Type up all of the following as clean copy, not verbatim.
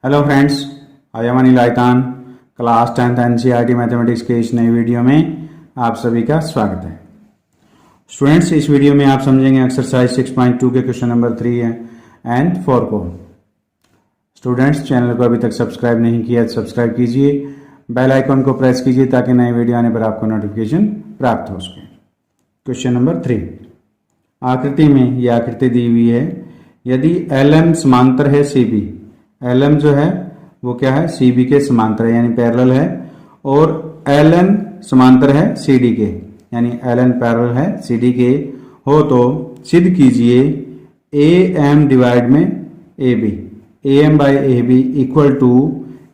Hello friends, I am Anil Ayatan. Class 10th NCERT mathematics के इस नई वीडियो में आप सभी का स्वागत है। स्टूडेंट्स, इस वीडियो में आप समझेंगे एक्सरसाइज 6.2 के क्वेश्चन नंबर 3 एंड 4 को। स्टूडेंट्स, चैनल को अभी तक सब्सक्राइब नहीं किया तो सब्सक्राइब कीजिए, बेल आइकन को प्रेस कीजिए ताकि नई वीडियो आने पर आपको नोटिफिकेशन प्राप्त हो सके। क्वेश्चन नंबर 3, आकृति में यह आकृति दी हुई है। यदि LM समांतर है CB, LM जो है वो क्या है, CB के समांतर है यानी पैरेलल है, और LN समांतर है CD के यानी LN पैरेलल है CD के हो तो सिद्ध कीजिए AM डिवाइड में AB, AM by AB equal to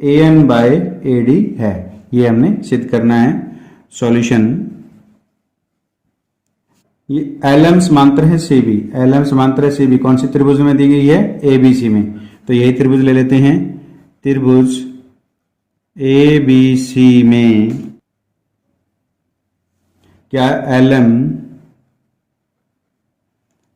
AN by AD है। ये हमने सिद्ध करना है। सॉल्यूशन, ये LM समांतर है CB, LM समांतर है CB कौन सी त्रिभुज में दी गई है, ABC में। तो यही त्रिभुज ले लेते हैं। त्रिभुज ABC में क्या LM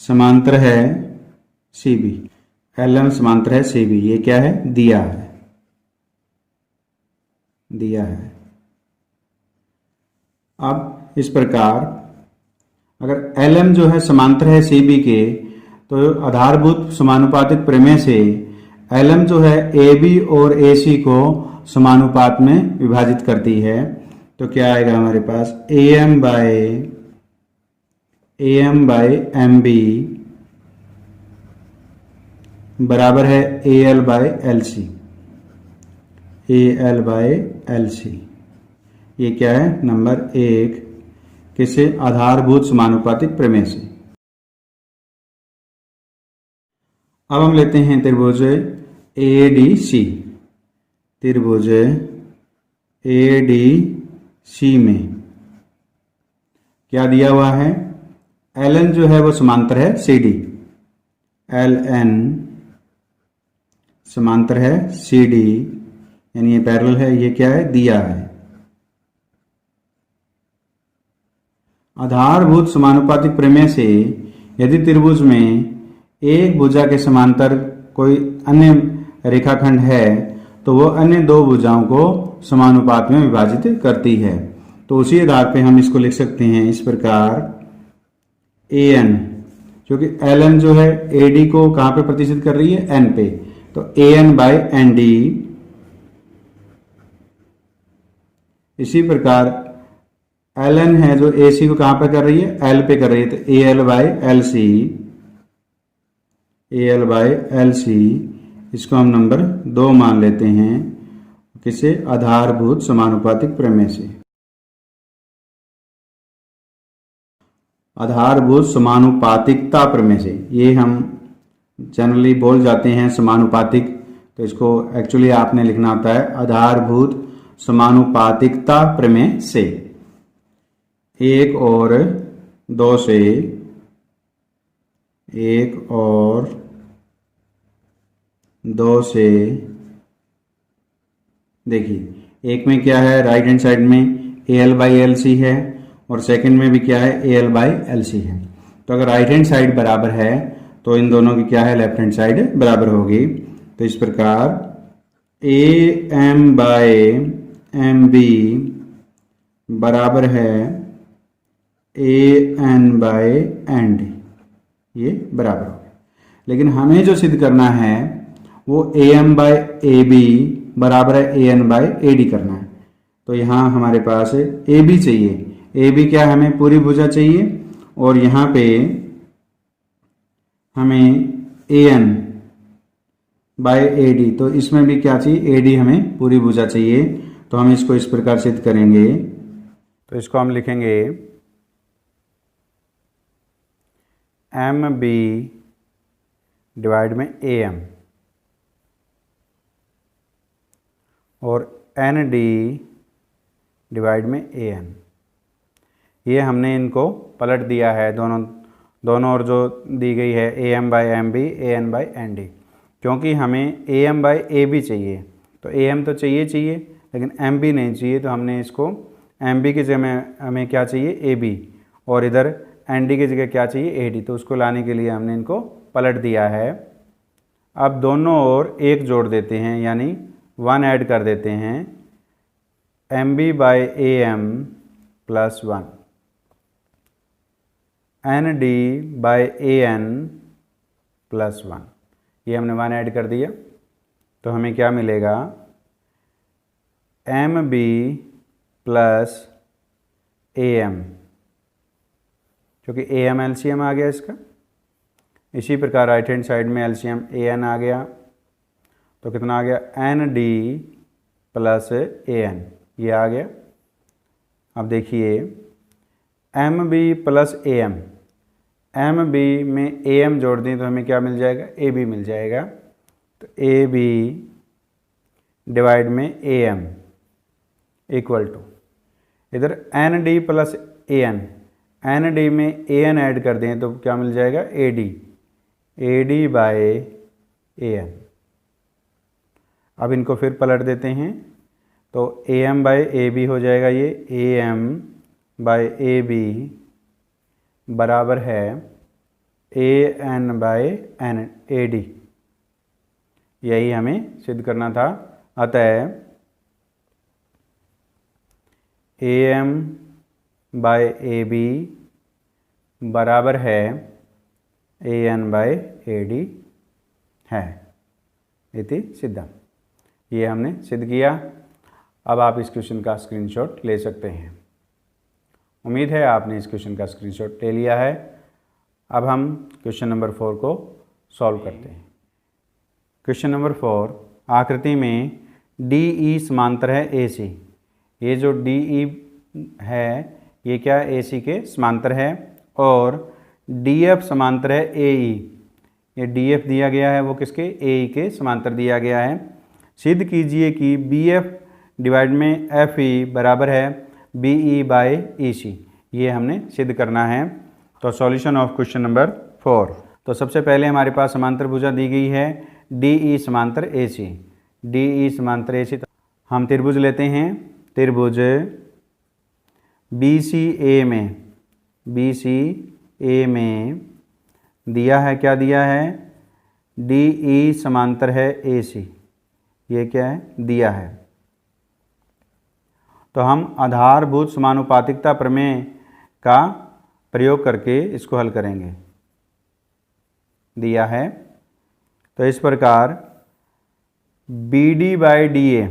समांतर है CB, LM समांतर है CB। ये क्या है, दिया है। अब इस प्रकार अगर LM जो है समांतर है CB के तो आधारभूत समानुपातिक प्रमेय से LM जो है AB और AC को समानुपात में विभाजित करती है। तो क्या आएगा हमारे पास, AM बाय MB बराबर है AL बाय LC। ये क्या है, नंबर 1 किसे, आधारभूत समानुपातिक प्रमेय से। अब हम लेते हैं त्रिभुज ADC। त्रिभुज ADC में क्या दिया हुआ है, LN जो है वो समांतर है CD, LN समांतर है CD यानी ये पैरेलल है। ये क्या है, दिया है। आधारभूत समानुपातिक प्रमेय से यदि त्रिभुज में एक भुजा के समांतर कोई अन्य रेखाखंड है तो वो अन्य दो भुजाओं को समानुपात में विभाजित करती है। तो उसी आधार पे हम इसको लिख सकते हैं इस प्रकार, AN क्योंकि LN जो है AD को कहां पे प्रतिष्ठित कर रही है, N पे, तो AN बाय ND। इसी प्रकार LN है जो AC को कहां पे कर रही है, L पे कर रही है, तो AL बाय LC। इसको हम नंबर 2 मान लेते हैं। किसे, आधारभूत समानुपातिक प्रमेय से। आधारभूत समानुपातिकता प्रमेय से, ये हम जनरली बोल जाते हैं समानुपातिक, तो इसको एक्चुअली आपने लिखना होता है आधारभूत समानुपातिकता प्रमेय से। 1 और 2 से देखिए, एक में क्या है, राइट हैंड साइड में AL बाई LC है और सेकंड में भी क्या है, AL बाई LC है। तो अगर राइट हैंड साइड बराबर है तो इन दोनों की क्या है, लेफ्ट हैंड साइड बराबर होगी। तो इस प्रकार AM बाय MB बराबर है AN बाय ND, ये बराबर हो गया। लेकिन हमें जो सिद्ध करना है वो AM बाय AB बराबर है AN बाय AD करना है। तो यहाँ हमारे पास AB चाहिए, AB क्या, हमें पूरी भुजा चाहिए, और यहाँ पे हमें AN बाय AD, तो इसमें भी क्या चाहिए, AD हमें पूरी भुजा चाहिए। तो हम इसको इस प्रकार सिद्ध करेंगे। तो इसको हम लिखेंगे MB डिवाइड में AM और ND डिवाइड में AN। ये हमने इनको पलट दिया है, दोनों और जो दी गई है AM by MB, AN by ND, क्योंकि हमें AM बाय AB चाहिए। तो AM तो चाहिए लेकिन MB नहीं चाहिए, तो हमने इसको MB की जगह हमें क्या चाहिए, AB, और इधर ND की जगह क्या चाहिए, AD। तो उसको लाने के लिए हमने इनको पलट दिया है। अब दोनों ओर एक जोड़ देते हैं, यानी 1 ऐड कर देते हैं, MB/AM प्लस 1 ND/AN प्लस 1। ये हमने 1 ऐड कर दिया तो हमें क्या मिलेगा, MB प्लस AM, क्योंकि AM LCM आ गया इसका। इसी प्रकार राइट हैंड साइड में LCM AN आ गया तो कितना आ गया, ND प्लस AN, ये आ गया। अब देखिए MB प्लस AM, MB में AM जोड़ दें तो हमें क्या मिल जाएगा, AB मिल जाएगा। तो AB डिवाइड में AM इक्वल टू, इधर ND प्लस AN, ND में AN ऐड कर दें तो क्या मिल जाएगा, AD/AN। अब इनको फिर पलट देते हैं तो AM/AB हो जाएगा, ये AM/AB बराबर है AN/AD। यही हमें सिद्ध करना था। अतः AM/AB बराबर है AN/AD है, इति सिद्धम। ये हमने सिद्ध किया। अब आप इस क्वेश्चन का स्क्रीनशॉट ले सकते हैं। उम्मीद है आपने इस क्वेश्चन का स्क्रीनशॉट ले लिया है। अब हम क्वेश्चन नंबर 4 को सॉल्व करते हैं। क्वेश्चन नंबर 4, आकृति में DE समांतर है AC। ये जो DE है ये क्या है, AC के समांतर है, और DF समांतर है AE। ये DF दिया गया है वो किसके, AE के समांतर दिया गया है। सिद्ध कीजिए कि BF डिवाइड में FE बराबर है BE/EC। ये हमने सिद्ध करना है। तो सॉल्यूशन ऑफ क्वेश्चन नंबर 4। तो सबसे पहले हमारे पास समांतर भुजा दी गई है DE समांतर AC। DE समांतर AC, तो हम त्रिभुज लेते हैं। त्रिभुज BCA में दिया है, क्या दिया है, DE समांतर है AC। ये क्या है, दिया है। तो हम आधारभूत समानुपातिकता प्रमेय का प्रयोग करके इसको हल करेंगे। दिया है तो इस प्रकार BD/DA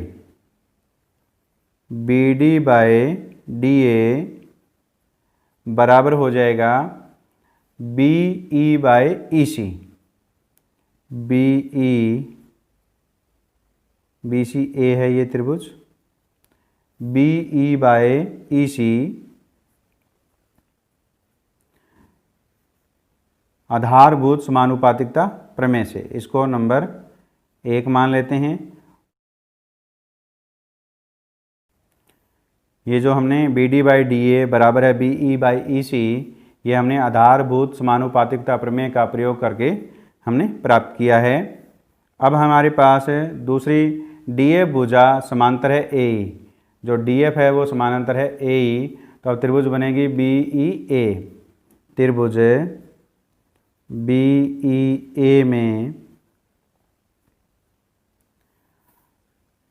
बराबर हो जाएगा BE/EC। BCA है ये त्रिभुज, BE/EC आधारभूत समानुपातिकता प्रमेय से। इसको नंबर 1 मान लेते हैं। ये जो हमने BD/DA बराबर है BE/EC, ये हमने आधारभूत समानुपातिकता प्रमेय का प्रयोग करके हमने प्राप्त किया है। अब हमारे पास दूसरी DF भुजा समांतर है AE। जो DF है वो समानांतर है AE, तो अब त्रिभुज बनेगी BEA। त्रिभुज BEA में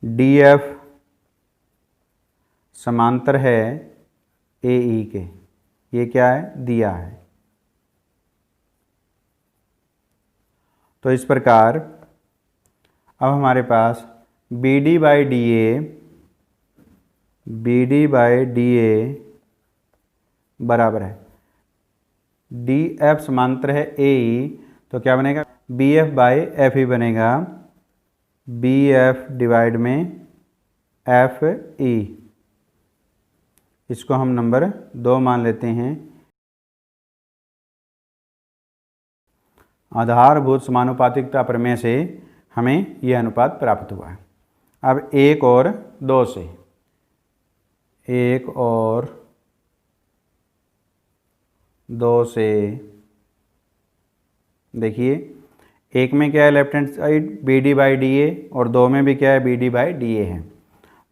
DF समांतर है AE के। ये क्या है, दिया है। तो इस प्रकार अब हमारे पास BD/DA बराबर है DF समांतर है AE, तो क्या बनेगा, BF/FE बनेगा, BF डिवाइड में FE। इसको हम नंबर 2 मान लेते हैं। आधारभूत समानुपातिकता प्रमेय से हमें यह अनुपात प्राप्त हुआ है। अब 1 और 2 से देखिए, एक में क्या है लेफ्ट हैंड साइड BD/DA और 2 में भी क्या है BD/DA है।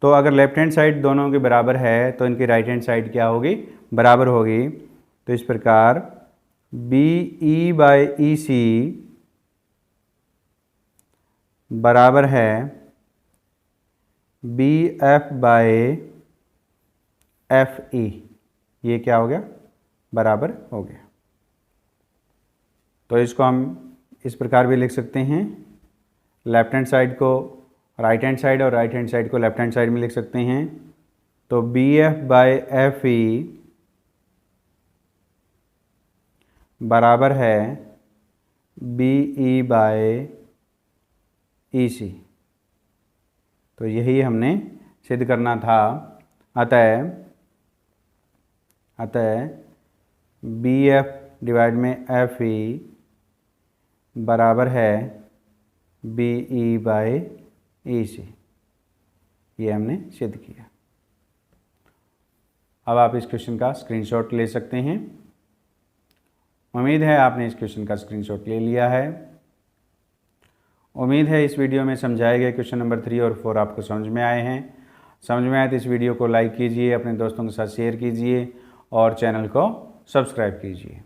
तो अगर लेफ्ट हैंड साइड दोनों के बराबर है तो इनकी राइट हैंड साइड क्या होगी, बराबर होगी। तो इस प्रकार BE/EC बराबर है B F by F E. ये क्या हो गया, बराबर हो गया। तो इसको हम इस प्रकार भी लिख सकते हैं, लेफ्ट हैंड साइड को राइट हैंड साइड और राइट हैंड साइड को लेफ्ट हैंड साइड में लिख सकते हैं। तो B F by F E बराबर है बी ई बाय ई सी। तो यही हमने सिद्ध करना था। अतः बी एफ डिवाइड में एफ ई बराबर है बी ई बाय ई सी। ये हमने सिद्ध किया। अब आप इस क्वेश्चन का स्क्रीनशॉट ले सकते हैं। उम्मीद है आपने इस क्वेश्चन का स्क्रीनशॉट ले लिया है। उम्मीद है इस वीडियो में समझाए गए क्वेश्चन नंबर 3 और 4 आपको समझ में आए हैं। समझ में आए तो इस वीडियो को लाइक कीजिए, अपने दोस्तों के साथ शेयर कीजिए और चैनल को सब्सक्राइब कीजिए।